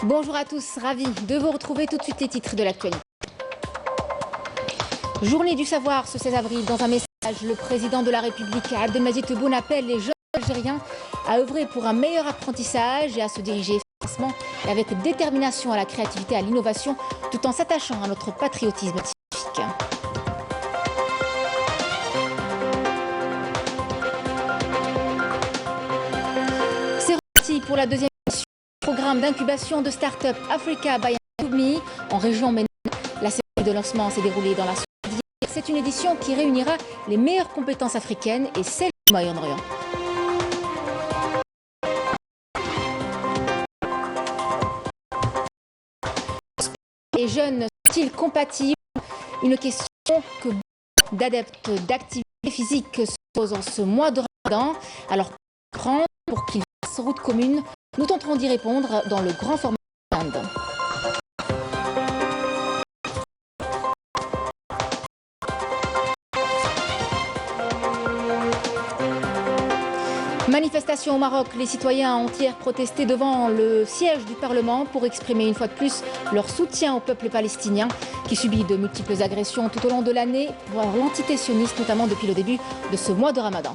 Bonjour à tous, ravi de vous retrouver. Tout de suite les titres de l'actualité. Journée du savoir ce 16 avril. Dans un message, le président de la République, Abdelmadjid Tebboune, appelle les jeunes Algériens à œuvrer pour un meilleur apprentissage et à se diriger efficacement et avec détermination à la créativité et à l'innovation, tout en s'attachant à notre patriotisme scientifique. C'est reparti pour la deuxième édition du programme d'incubation de start-up Africa by Me en région Ménin. La série de lancement s'est déroulée dans la soirée. C'est une édition qui réunira les meilleures compétences africaines et celles du Moyen-Orient. Les jeunes sont-ils compatibles? Une question que beaucoup d'adeptes d'activité physique se posent en ce mois de Ramadan. Alors, pour qu'ils fassent route commune, nous tenterons d'y répondre dans le grand format d'Inde. Manifestation au Maroc, les citoyens ont hier protesté devant le siège du Parlement pour exprimer une fois de plus leur soutien au peuple palestinien qui subit de multiples agressions tout au long de l'année, voire l'entité sioniste, notamment depuis le début de ce mois de Ramadan.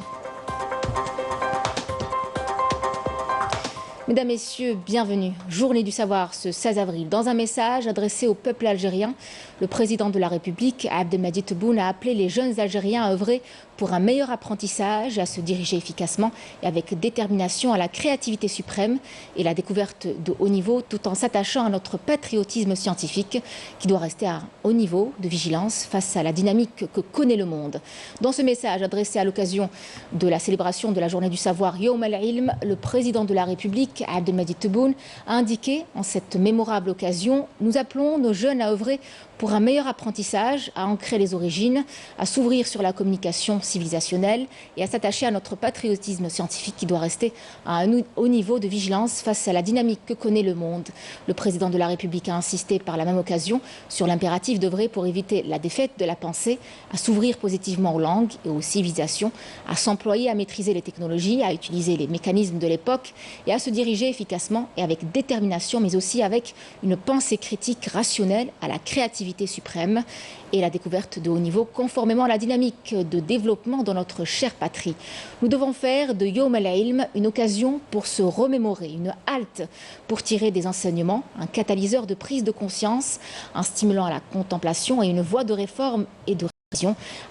Mesdames, Messieurs, bienvenue. Journée du savoir ce 16 avril. Dans un message adressé au peuple algérien, le président de la République, Abdelmadjid Tebboune, a appelé les jeunes Algériens à œuvrer pour un meilleur apprentissage, à se diriger efficacement et avec détermination à la créativité suprême et la découverte de haut niveau, tout en s'attachant à notre patriotisme scientifique qui doit rester à un haut niveau de vigilance face à la dynamique que connaît le monde. Dans ce message adressé à l'occasion de la célébration de la journée du savoir Yawm al-Ilm, le président de la République, Abdelmadjid Tebboune, a indiqué en cette mémorable occasion: nous appelons nos jeunes à œuvrer pour un meilleur apprentissage, à ancrer les origines, à s'ouvrir sur la communication civilisationnelle et à s'attacher à notre patriotisme scientifique qui doit rester à un haut niveau de vigilance face à la dynamique que connaît le monde. Le président de la République a insisté par la même occasion sur l'impératif d'œuvrer pour éviter la défaite de la pensée, à s'ouvrir positivement aux langues et aux civilisations, à s'employer à maîtriser les technologies, à utiliser les mécanismes de l'époque et à se diriger efficacement et avec détermination, mais aussi avec une pensée critique rationnelle à la créativité suprême et la découverte de haut niveau conformément à la dynamique de développement dans notre chère patrie. Nous devons faire de Yawm al-Ilm une occasion pour se remémorer, une halte pour tirer des enseignements, un catalyseur de prise de conscience, un stimulant à la contemplation et une voie de réforme et de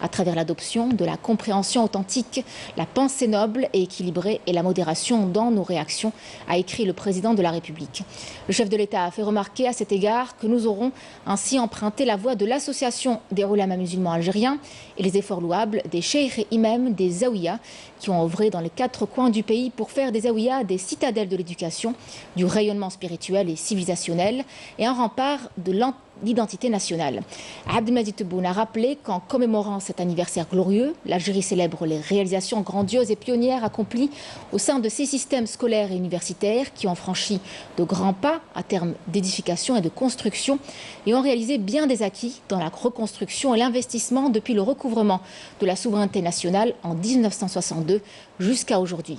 à travers l'adoption de la compréhension authentique, la pensée noble et équilibrée et la modération dans nos réactions, a écrit le président de la République. Le chef de l'État a fait remarquer à cet égard que nous aurons ainsi emprunté la voie de l'association des ulama musulmans algériens et les efforts louables des cheikhs et imams des zaouïas qui ont œuvré dans les 4 coins du pays pour faire des zaouïas des citadelles de l'éducation, du rayonnement spirituel et civilisationnel et un rempart de l'identité nationale. Abdelmadjid Tebboune a rappelé qu'en commémorant cet anniversaire glorieux, l'Algérie célèbre les réalisations grandioses et pionnières accomplies au sein de ces systèmes scolaires et universitaires qui ont franchi de grands pas à terme d'édification et de construction et ont réalisé bien des acquis dans la reconstruction et l'investissement depuis le recouvrement de la souveraineté nationale en 1962 jusqu'à aujourd'hui.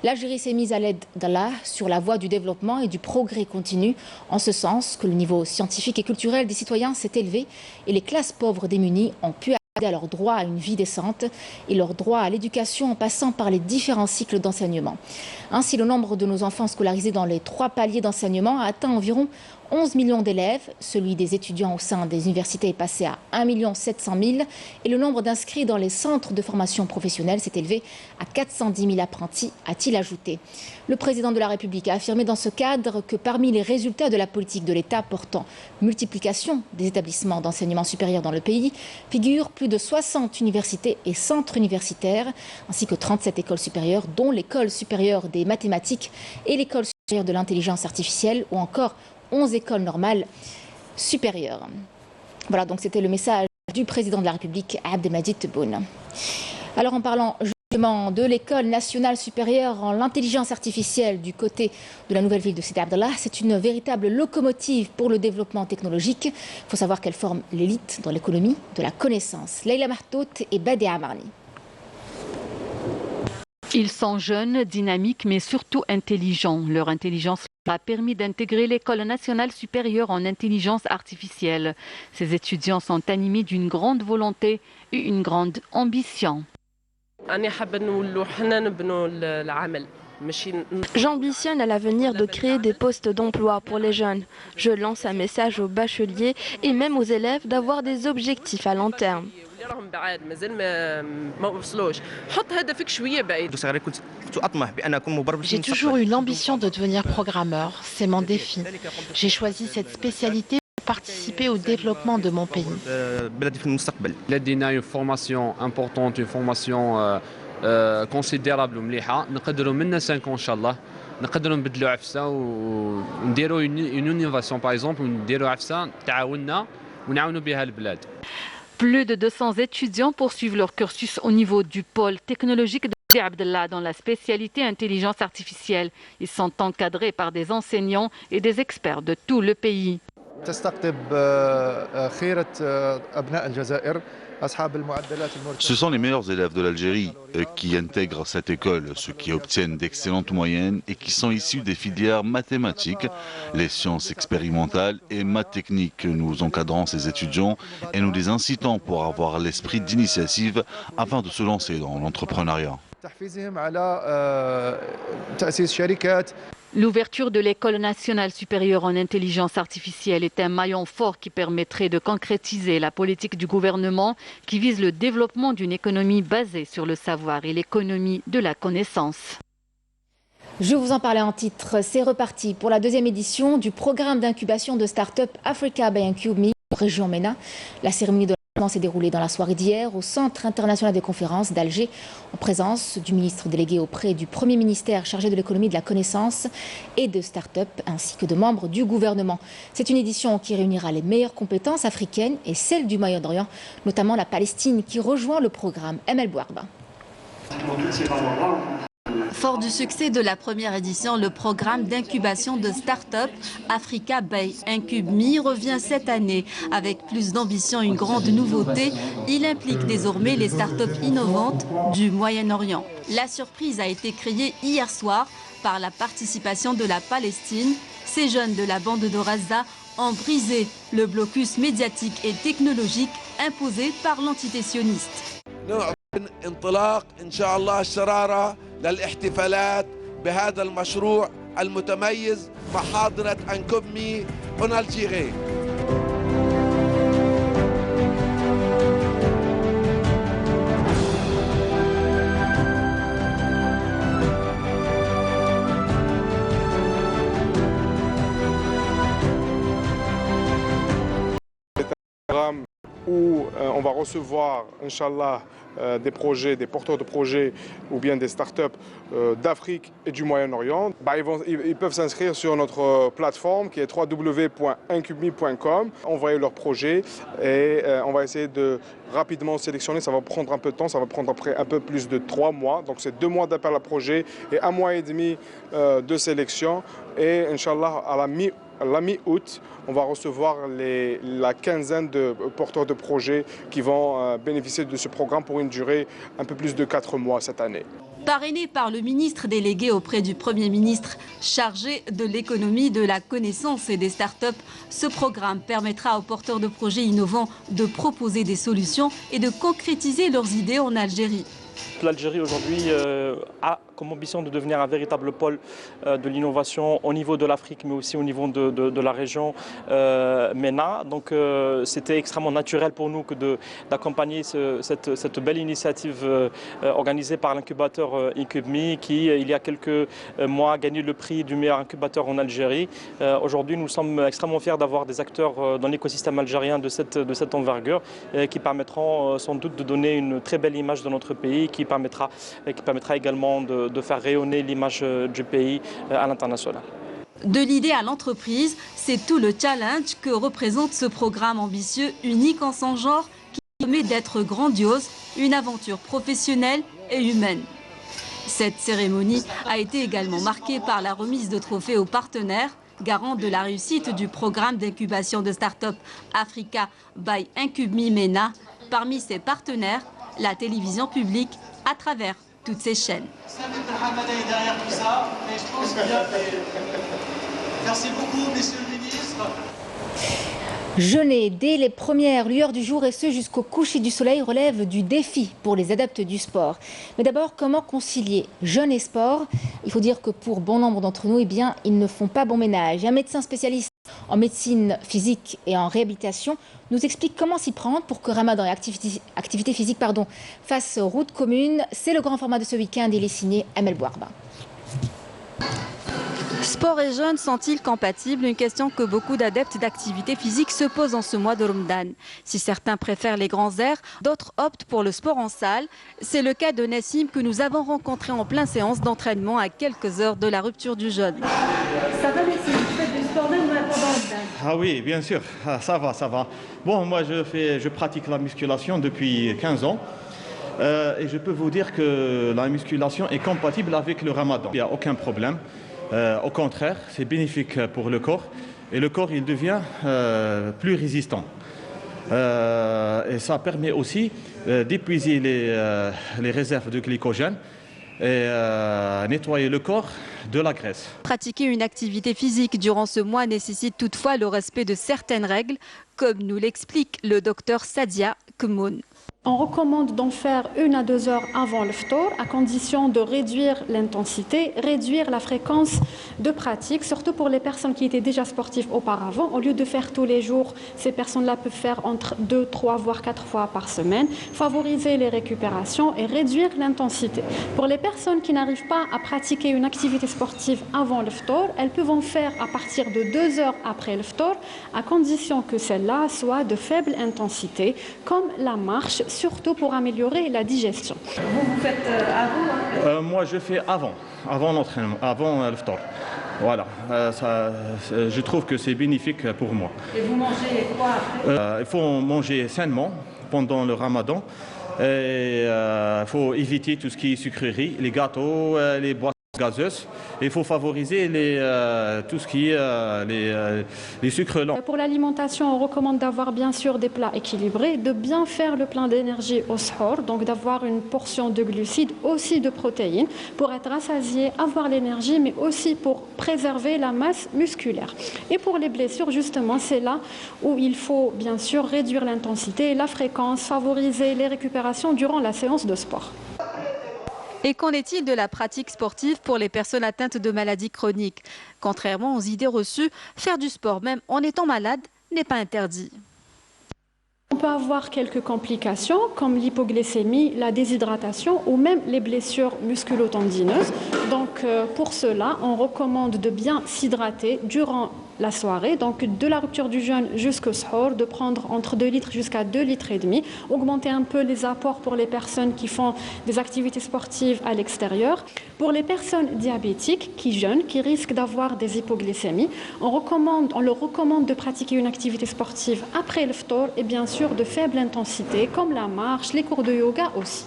L'Algérie s'est mise à l'aide d'Allah sur la voie du développement et du progrès continu, en ce sens que le niveau scientifique et culturel des citoyens s'est élevé et les classes pauvres démunies ont pu accéder à leur droit à une vie décente et leur droit à l'éducation en passant par les différents cycles d'enseignement. Ainsi, le nombre de nos enfants scolarisés dans les 3 paliers d'enseignement a atteint environ 11 millions d'élèves, celui des étudiants au sein des universités est passé à 1 700 000 et le nombre d'inscrits dans les centres de formation professionnelle s'est élevé à 410 000 apprentis, a-t-il ajouté. Le président de la République a affirmé dans ce cadre que parmi les résultats de la politique de l'État portant multiplication des établissements d'enseignement supérieur dans le pays figurent plus de 60 universités et centres universitaires ainsi que 37 écoles supérieures dont l'école supérieure des mathématiques et l'école supérieure de l'intelligence artificielle ou encore 11 écoles normales supérieures. Voilà, donc c'était le message du président de la République, Abdelmadjid Tebboune. Alors en parlant justement de l'école nationale supérieure en l'intelligence artificielle du côté de la nouvelle ville de Sidi Abdallah, c'est une véritable locomotive pour le développement technologique. Il faut savoir qu'elle forme l'élite dans l'économie de la connaissance. Leïla Mahtout et Badea Amarni. Ils sont jeunes, dynamiques, mais surtout intelligents. Leur intelligence a permis d'intégrer l'École nationale supérieure en intelligence artificielle. Ces étudiants sont animés d'une grande volonté et une grande ambition. J'ambitionne à l'avenir de créer des postes d'emploi pour les jeunes. Je lance un message aux bacheliers et même aux élèves d'avoir des objectifs à long terme. J'ai toujours eu l'ambition de devenir programmeur, c'est mon défi. J'ai choisi cette spécialité pour participer au développement de mon pays. Il y a une formation importante, une formation considérable مليحة نقدروا منها 5 ans إن شاء الله نقدروا نبدلوا عفسة ونديروا une innovation par exemple ونديروا عفسة تعاوننا ونعاونوا بها البلاد. Plus de 200 étudiants poursuivent leur cursus au niveau du pôle technologique de Abdellah dans la spécialité intelligence artificielle. Ils sont encadrés par des enseignants et des experts de tout le pays. Ce sont les meilleurs élèves de l'Algérie qui intègrent cette école, ceux qui obtiennent d'excellentes moyennes et qui sont issus des filières mathématiques, les sciences expérimentales et maths techniques. Nous encadrons ces étudiants et nous les incitons pour avoir l'esprit d'initiative afin de se lancer dans l'entrepreneuriat. L'ouverture de l'École nationale supérieure en intelligence artificielle est un maillon fort qui permettrait de concrétiser la politique du gouvernement qui vise le développement d'une économie basée sur le savoir et l'économie de la connaissance. Je vous en parlais en titre, c'est reparti pour la deuxième édition du programme d'incubation de start-up Africa by IncubeMe, région MENA. La cérémonie de lancement s'est déroulée dans la soirée d'hier au Centre international des conférences d'Alger, en présence du ministre délégué auprès du Premier ministère chargé de l'économie de la connaissance et de start-up, ainsi que de membres du gouvernement. C'est une édition qui réunira les meilleures compétences africaines et celles du Moyen-Orient, notamment la Palestine qui rejoint le programme ML Bouarba. Fort du succès de la première édition, le programme d'incubation de start-up Africa by IncubeMe revient cette année. Avec plus d'ambition et une grande nouveauté, il implique désormais les start-up innovantes du Moyen-Orient. La surprise a été créée hier soir par la participation de la Palestine. Ces jeunes de la bande de Gaza ont brisé le blocus médiatique et technologique imposé par l'entité sioniste. انطلاق إن شاء الله الشرارة للاحتفالات بهذا المشروع المتميز مع حاضنة IncubeMe en Algérie. Où on va recevoir, Inch'Allah, des projets, des porteurs de projets ou bien des startups d'Afrique et du Moyen-Orient. Ils peuvent s'inscrire sur notre plateforme qui est www.incubeme.com, envoyer leurs projets et on va essayer de rapidement sélectionner. Ça va prendre un peu de temps, ça va prendre après un peu plus de 3 mois. Donc c'est 2 mois d'appel à projet et 1 mois et demi de sélection. Et Inch'Allah, à la mi-août, on va recevoir la quinzaine de porteurs de projets qui vont bénéficier de ce programme pour une durée un peu plus de 4 mois cette année. Parrainé par le ministre délégué auprès du Premier ministre chargé de l'économie, de la connaissance et des startups, ce programme permettra aux porteurs de projets innovants de proposer des solutions et de concrétiser leurs idées en Algérie. L'Algérie aujourd'hui a comme ambition de devenir un véritable pôle de l'innovation au niveau de l'Afrique, mais aussi au niveau de la région MENA. Donc c'était extrêmement naturel pour nous d'accompagner cette belle initiative organisée par l'incubateur IncubeMe qui, il y a quelques mois, a gagné le prix du meilleur incubateur en Algérie. Aujourd'hui, nous sommes extrêmement fiers d'avoir des acteurs dans l'écosystème algérien de cette envergure qui permettront sans doute de donner une très belle image de notre pays, qui permettra également de faire rayonner l'image du pays à l'international. De l'idée à l'entreprise, c'est tout le challenge que représente ce programme ambitieux, unique en son genre, qui promet d'être grandiose, une aventure professionnelle et humaine. Cette cérémonie a été également marquée par la remise de trophées aux partenaires, garant de la réussite du programme d'incubation de start-up Africa by IncubeMe MENA. Parmi ses partenaires, la télévision publique à travers toutes ses chaînes. Merci beaucoup, messieurs le ministre. Jeûner dès les premières lueurs du jour et ce jusqu'au coucher du soleil relève du défi pour les adeptes du sport. Mais d'abord, comment concilier jeûne et sport? Il faut dire que pour bon nombre d'entre nous, ils ne font pas bon ménage. Un médecin spécialiste en médecine physique et en réhabilitation nous explique comment s'y prendre pour que Ramadan et activité physique fassent route commune. C'est le grand format de ce week-end. Il est signé Amel Bouarba. Sport et jeûne sont-ils compatibles? Une question que beaucoup d'adeptes d'activité physique se posent en ce mois de Ramadan. Si certains préfèrent les grands airs, d'autres optent pour le sport en salle. C'est le cas de Nassim que nous avons rencontré en pleine séance d'entraînement à quelques heures de la rupture du jeûne. Ça va, Nassim, tu fais du sport même pendant Ramadan? Ah oui, bien sûr, ça va, ça va. Bon, moi je pratique la musculation depuis 15 ans. Et je peux vous dire que la musculation est compatible avec le Ramadan. Il n'y a aucun problème. Au contraire, c'est bénéfique pour le corps et le corps il devient plus résistant. Et ça permet aussi d'épuiser les réserves de glycogène et nettoyer le corps de la graisse. Pratiquer une activité physique durant ce mois nécessite toutefois le respect de certaines règles, comme nous l'explique le docteur Sadia Kmoun. On recommande d'en faire 1 à 2 heures avant le ftour, à condition de réduire l'intensité, réduire la fréquence de pratique, surtout pour les personnes qui étaient déjà sportives auparavant. Au lieu de faire tous les jours, ces personnes-là peuvent faire entre 2, 3, voire 4 fois par semaine, favoriser les récupérations et réduire l'intensité. Pour les personnes qui n'arrivent pas à pratiquer une activité sportive avant le ftour, elles peuvent en faire à partir de 2 heures après le ftour, à condition que celle-là soit de faible intensité, comme la marche, surtout pour améliorer la digestion. Vous faites avant? Moi, je fais avant l'entraînement, avant le ftour. Voilà, je trouve que c'est bénéfique pour moi. Et vous mangez quoi après? Il faut manger sainement pendant le Ramadan. Il faut éviter tout ce qui est sucrerie, les gâteaux, les boissons gazeuses. Il faut favoriser tout ce qui est les sucres lents. Pour l'alimentation, on recommande d'avoir bien sûr des plats équilibrés, de bien faire le plein d'énergie au sahur, donc d'avoir une portion de glucides, aussi de protéines, pour être rassasié, avoir l'énergie, mais aussi pour préserver la masse musculaire. Et pour les blessures, justement, c'est là où il faut bien sûr réduire l'intensité, la fréquence, favoriser les récupérations durant la séance de sport. Et qu'en est-il de la pratique sportive pour les personnes atteintes de maladies chroniques? Contrairement aux idées reçues, faire du sport même en étant malade n'est pas interdit. On peut avoir quelques complications comme l'hypoglycémie, la déshydratation ou même les blessures musculo-tendineuses. Donc pour cela, on recommande de bien s'hydrater durant la soirée, donc de la rupture du jeûne jusqu'au sahur, de prendre entre 2 litres jusqu'à 2 litres et demi, augmenter un peu les apports pour les personnes qui font des activités sportives à l'extérieur. Pour les personnes diabétiques qui jeûnent, qui risquent d'avoir des hypoglycémies, on leur recommande de pratiquer une activité sportive après le ftour et bien sûr de faible intensité comme la marche, les cours de yoga aussi.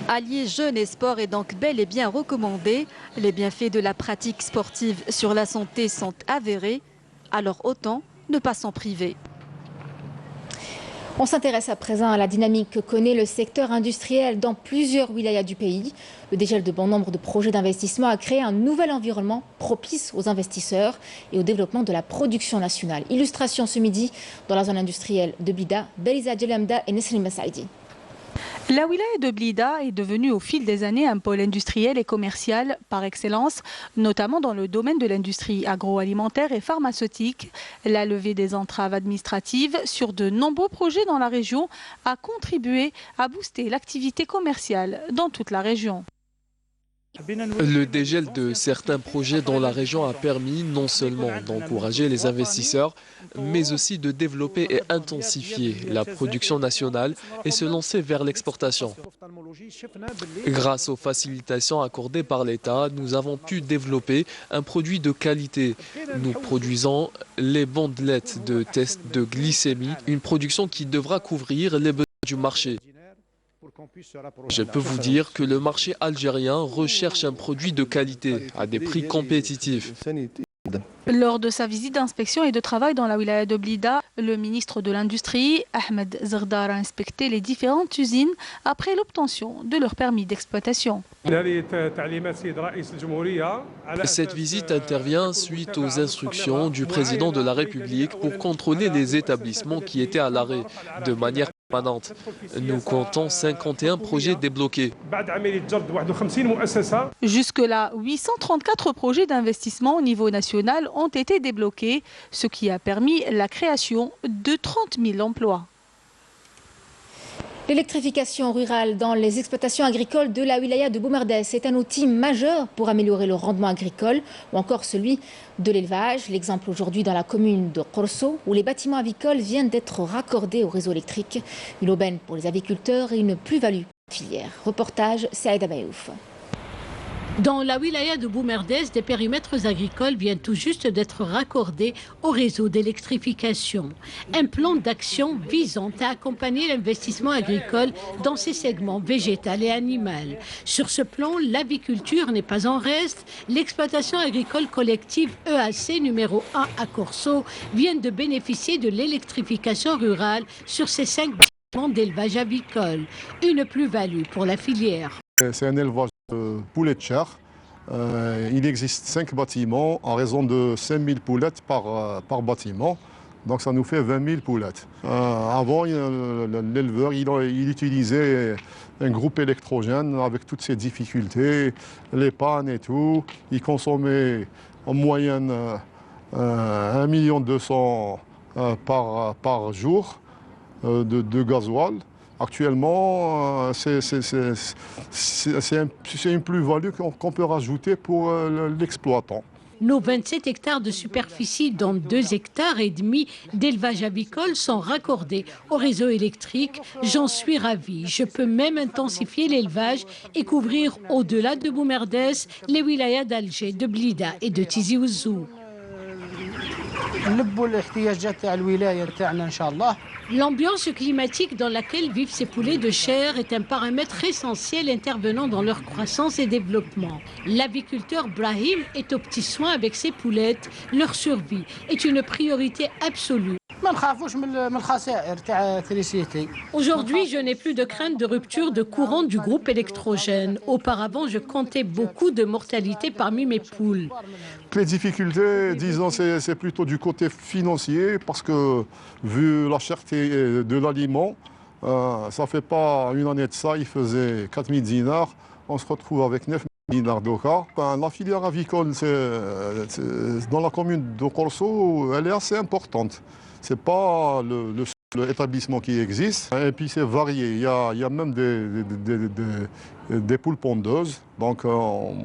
Allier jeûne et sport est donc bel et bien recommandé. Les bienfaits de la pratique sportive sur la santé sont avérés. Alors autant ne pas s'en priver. On s'intéresse à présent à la dynamique que connaît le secteur industriel dans plusieurs wilayas du pays. Le dégel de bon nombre de projets d'investissement a créé un nouvel environnement propice aux investisseurs et au développement de la production nationale. Illustration ce midi dans la zone industrielle de Blida, Beliza Djelamda et Nesrine Messaidi. La wilaya de Blida est devenue au fil des années un pôle industriel et commercial par excellence, notamment dans le domaine de l'industrie agroalimentaire et pharmaceutique. La levée des entraves administratives sur de nombreux projets dans la région a contribué à booster l'activité commerciale dans toute la région. Le dégel de certains projets dans la région a permis non seulement d'encourager les investisseurs, mais aussi de développer et intensifier la production nationale et se lancer vers l'exportation. Grâce aux facilitations accordées par l'État, nous avons pu développer un produit de qualité. Nous produisons les bandelettes de test de glycémie, une production qui devra couvrir les besoins du marché. Je peux vous dire que le marché algérien recherche un produit de qualité à des prix compétitifs. Lors de sa visite d'inspection et de travail dans la wilaya de Blida, le ministre de l'Industrie, Ahmed Zerdar, a inspecté les différentes usines après l'obtention de leur permis d'exploitation. Cette visite intervient suite aux instructions du président de la République pour contrôler les établissements qui étaient à l'arrêt de manière permanente. Nous comptons 51 projets débloqués. Jusque-là, 834 projets d'investissement au niveau national ont été débloqués, ce qui a permis la création de 30 000 emplois. L'électrification rurale dans les exploitations agricoles de la wilaya de Boumerdès est un outil majeur pour améliorer le rendement agricole ou encore celui de l'élevage. L'exemple aujourd'hui dans la commune de Korso où les bâtiments avicoles viennent d'être raccordés au réseau électrique. Une aubaine pour les aviculteurs et une plus-value pour la filière. Reportage Saïda Bayouf. Dans la wilaya de Boumerdès, des périmètres agricoles viennent tout juste d'être raccordés au réseau d'électrification. Un plan d'action visant à accompagner l'investissement agricole dans ces segments végétal et animal. Sur ce plan, l'aviculture n'est pas en reste. L'exploitation agricole collective EAC numéro 1 à Korso vient de bénéficier de l'électrification rurale sur ces 5 bâtiments d'élevage avicole. Une plus-value pour la filière. C'est un élevage de poulets de chair. Il existe 5 bâtiments en raison de 5000 poulettes par bâtiment. Donc ça nous fait 20 000 poulettes. Avant, l'éleveur il utilisait un groupe électrogène avec toutes ses difficultés, les pannes et tout. Il consommait en moyenne 1 200 000 par jour de gasoil. Actuellement, c'est une plus-value qu'on peut rajouter pour l'exploitant. Nos 27 hectares de superficie, dont 2,5 hectares d'élevage avicole, sont raccordés au réseau électrique. J'en suis ravie. Je peux même intensifier l'élevage et couvrir au-delà de Boumerdès les wilayas d'Alger, de Blida et de Tizi Ouzou. L'ambiance climatique dans laquelle vivent ces poulets de chair est un paramètre essentiel intervenant dans leur croissance et développement. L'aviculteur Brahim est aux petits soins avec ses poulettes. Leur survie est une priorité absolue. Aujourd'hui, je n'ai plus de crainte de rupture de courant du groupe électrogène. Auparavant, je comptais beaucoup de mortalité parmi mes poules. Les difficultés, disons, c'est plutôt du côté financier parce que vu la cherté de l'aliment, ça fait pas une année de ça, il faisait 4 000 dinars, on se retrouve avec 9 000 dinars d'Oka. La filière avicole dans la commune de Korso, elle est assez importante. Ce n'est pas le seul établissement qui existe. Et puis c'est varié. Il y a même des poules pondeuses, donc en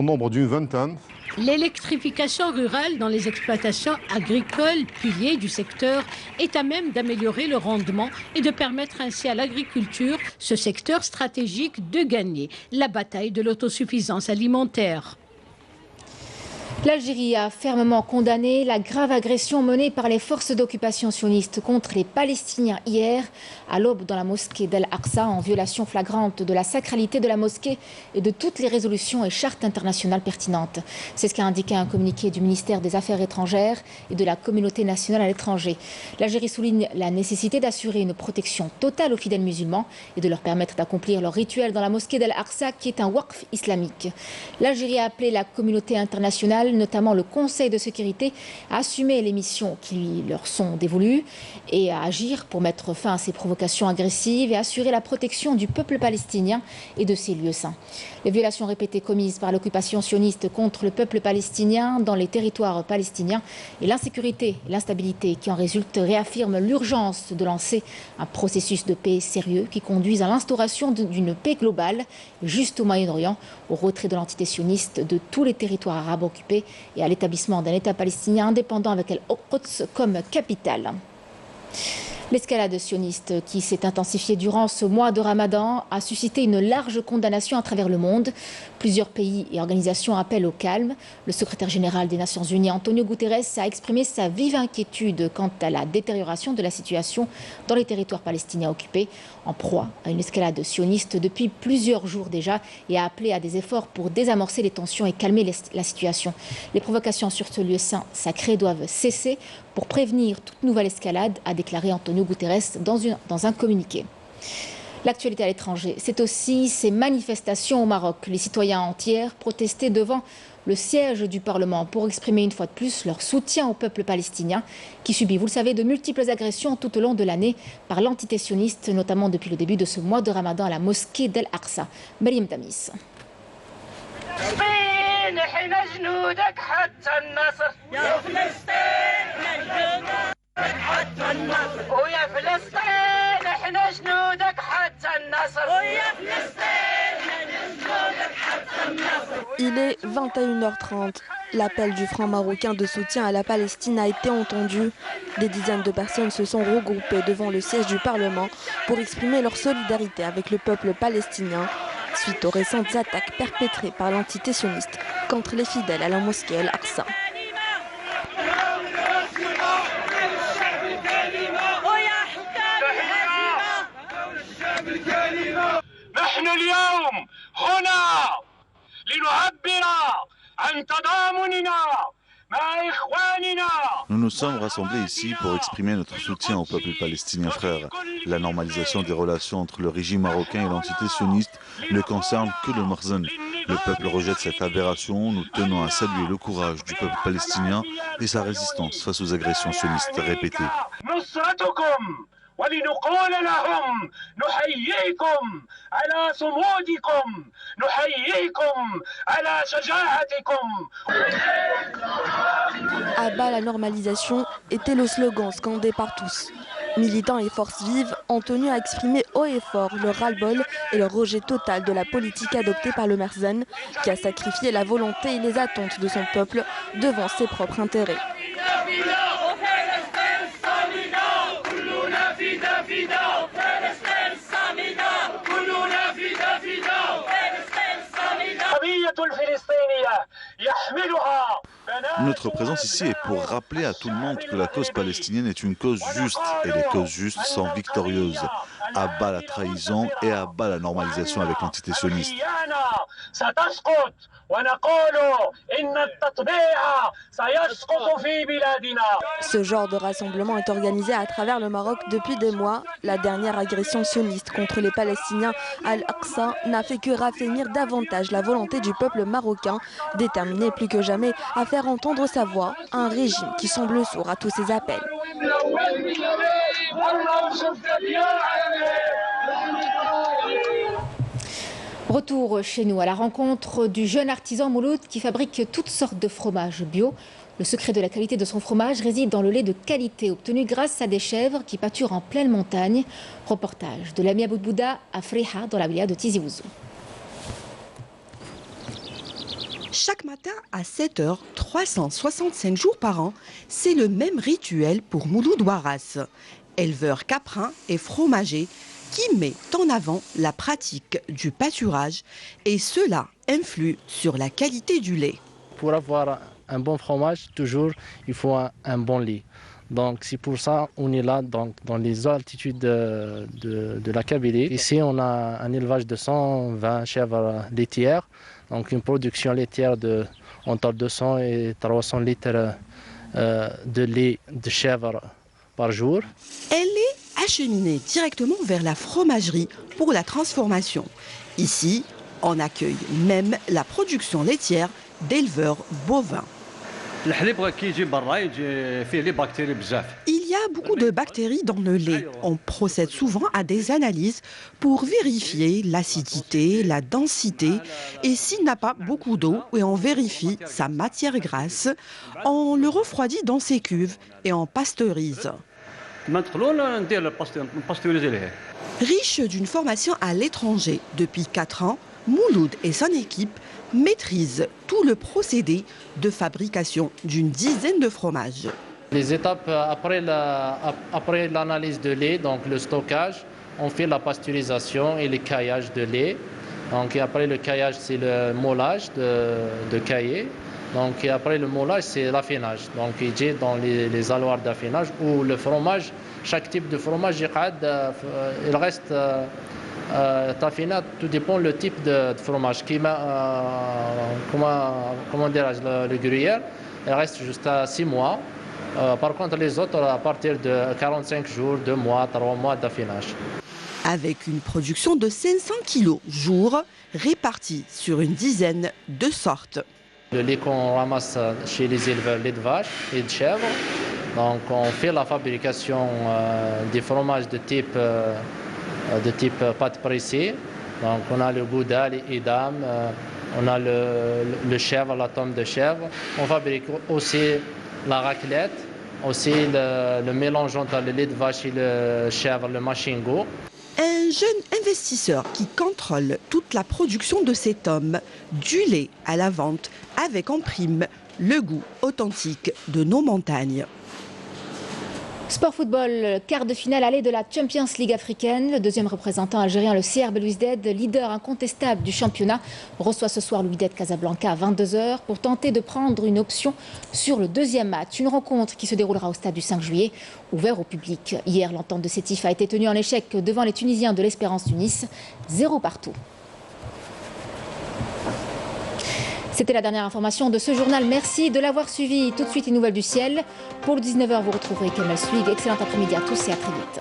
nombre d'une vingtaine. L'électrification rurale dans les exploitations agricoles, piliers du secteur, est à même d'améliorer le rendement et de permettre ainsi à l'agriculture, ce secteur stratégique, de gagner la bataille de l'autosuffisance alimentaire. L'Algérie a fermement condamné la grave agression menée par les forces d'occupation sionistes contre les Palestiniens hier à l'aube dans la mosquée d'Al-Aqsa en violation flagrante de la sacralité de la mosquée et de toutes les résolutions et chartes internationales pertinentes. C'est ce qu'a indiqué un communiqué du ministère des Affaires étrangères et de la communauté nationale à l'étranger. L'Algérie souligne la nécessité d'assurer une protection totale aux fidèles musulmans et de leur permettre d'accomplir leur rituel dans la mosquée d'Al-Aqsa qui est un waqf islamique. L'Algérie a appelé la communauté internationale, notamment le Conseil de sécurité, à assumer les missions qui leur sont dévolues et à agir pour mettre fin à ces provocations agressives et assurer la protection du peuple palestinien et de ses lieux saints. Les violations répétées commises par l'occupation sioniste contre le peuple palestinien dans les territoires palestiniens et l'insécurité et l'instabilité qui en résultent réaffirment l'urgence de lancer un processus de paix sérieux qui conduise à l'instauration d'une paix globale juste au Moyen-Orient, au retrait de l'entité sioniste de tous les territoires arabes occupés et à l'établissement d'un État palestinien indépendant avec El-Quds comme capitale. L'escalade sioniste qui s'est intensifiée durant ce mois de Ramadan a suscité une large condamnation à travers le monde. Plusieurs pays et organisations appellent au calme. Le secrétaire général des Nations Unies, Antonio Guterres, a exprimé sa vive inquiétude quant à la détérioration de la situation dans les territoires palestiniens occupés, en proie à une escalade sioniste depuis plusieurs jours déjà, et a appelé à des efforts pour désamorcer les tensions et calmer la situation. Les provocations sur ce lieu saint sacré doivent cesser pour prévenir toute nouvelle escalade, a déclaré Antonio Guterres dans un communiqué. L'actualité à l'étranger, c'est aussi ces manifestations au Maroc. Les citoyens entiers protestaient devant le siège du Parlement pour exprimer une fois de plus leur soutien au peuple palestinien qui subit, vous le savez, de multiples agressions tout au long de l'année par l'entité sioniste, notamment depuis le début de ce mois de Ramadan à la mosquée d'El Aqsa. Mariam Tamis. Il est 21h30. L'appel du Front marocain de soutien à la Palestine a été entendu. Des dizaines de personnes se sont regroupées devant le siège du Parlement pour exprimer leur solidarité avec le peuple palestinien suite aux récentes attaques perpétrées par l'entité sioniste contre les fidèles à la mosquée El Aqsa. Nous nous sommes rassemblés ici pour exprimer notre soutien au peuple palestinien frère. La normalisation des relations entre le régime marocain et l'entité sioniste ne concerne que le Marzen. Le peuple rejette cette aberration. Nous tenons à saluer le courage du peuple palestinien et sa résistance face aux agressions sionistes répétées. ولنقول لهم نحييكم على صمودكم نحييكم على شجاعتكم. À bas la normalisation était le slogan scandé par tous. Militants et forces vives ont tenu à exprimer haut et fort leur ras-le-bol et leur rejet total de la politique adoptée par le Marzen, qui a sacrifié la volonté et les attentes de son peuple devant ses propres intérêts. Notre présence ici est pour rappeler à tout le monde que la cause palestinienne est une cause juste et les causes justes sont victorieuses. À bas la trahison et à bas la normalisation avec l'entité sioniste. Ce genre de rassemblement est organisé à travers le Maroc depuis des mois. La dernière agression sioniste contre les Palestiniens à Al-Aqsa n'a fait que raffermir davantage la volonté du peuple marocain, déterminé plus que jamais à faire entendre sa voix à un régime qui semble sourd à tous ses appels. Retour chez nous à la rencontre du jeune artisan Mouloud qui fabrique toutes sortes de fromages bio. Le secret de la qualité de son fromage réside dans le lait de qualité obtenu grâce à des chèvres qui pâturent en pleine montagne. Reportage de Lamia Boudbouda à Freiha dans la wilaya de Tizi Ouzou. Chaque matin à 7h, 365 jours par an, c'est le même rituel pour Mouloud Ouaras, éleveur caprin et fromager qui met en avant la pratique du pâturage et cela influe sur la qualité du lait. Pour avoir un bon fromage, toujours, il faut un bon lait. Donc c'est pour ça qu'on est là donc, dans les altitudes de la Kabylie. Ici, on a un élevage de 120 chèvres laitières, donc une production laitière de entre 200 et 300 litres de lait de chèvre par jour. Elle est acheminée directement vers la fromagerie pour la transformation. Ici, on accueille même la production laitière d'éleveurs bovins. Il y a beaucoup de bactéries dans le lait. On procède souvent à des analyses pour vérifier l'acidité, la densité et s'il n'a pas beaucoup d'eau et on vérifie sa matière grasse, on le refroidit dans ses cuves et on pasteurise. Riche d'une formation à l'étranger depuis 4 ans, Mouloud et son équipe maîtrisent tout le procédé de fabrication d'une dizaine de fromages. Les étapes après l'analyse de lait, donc le stockage, on fait la pasteurisation et le caillage de lait. Donc, et après le caillage, c'est le moulage de cailler. Donc, et après le moulage, c'est l'affinage. Donc, il est dans les alloirs d'affinage où le fromage, chaque type de fromage, il reste affiné, tout dépend le type de fromage. Comment dirais-je, le gruyère, il reste jusqu'à 6 mois. Par contre, les autres, à partir de 45 jours, 2 mois, 3 mois d'affinage. Avec une production de 500 kg jour, répartie sur une dizaine de sortes. Le lait qu'on ramasse chez les éleveurs, lait de vache et de chèvre. Donc on fait la fabrication des fromages de type pâte pressée. Donc on a le gouda, les edam, on a le chèvre, la tome de chèvre. On fabrique aussi la raclette, aussi le mélange entre le lait de vache et le chèvre, le machingo. Un jeune investisseur qui contrôle toute la production de cet homme, du lait à la vente, avec en prime le goût authentique de nos montagnes. Sport football, quart de finale aller de la Champions League africaine. Le deuxième représentant algérien, le CR Belouizdad, leader incontestable du championnat, reçoit ce soir l'Wydad Casablanca à 22 h pour tenter de prendre une option sur le deuxième match. Une rencontre qui se déroulera au stade du 5 juillet, ouvert au public. Hier, l'entente de Sétif a été tenue en échec devant les Tunisiens de l'Espérance Tunis, 0 partout. C'était la dernière information de ce journal. Merci de l'avoir suivi. Tout de suite, une nouvelle du ciel. Pour le 19 h, vous retrouverez Kemal Suig. Excellent après-midi à tous et à très vite.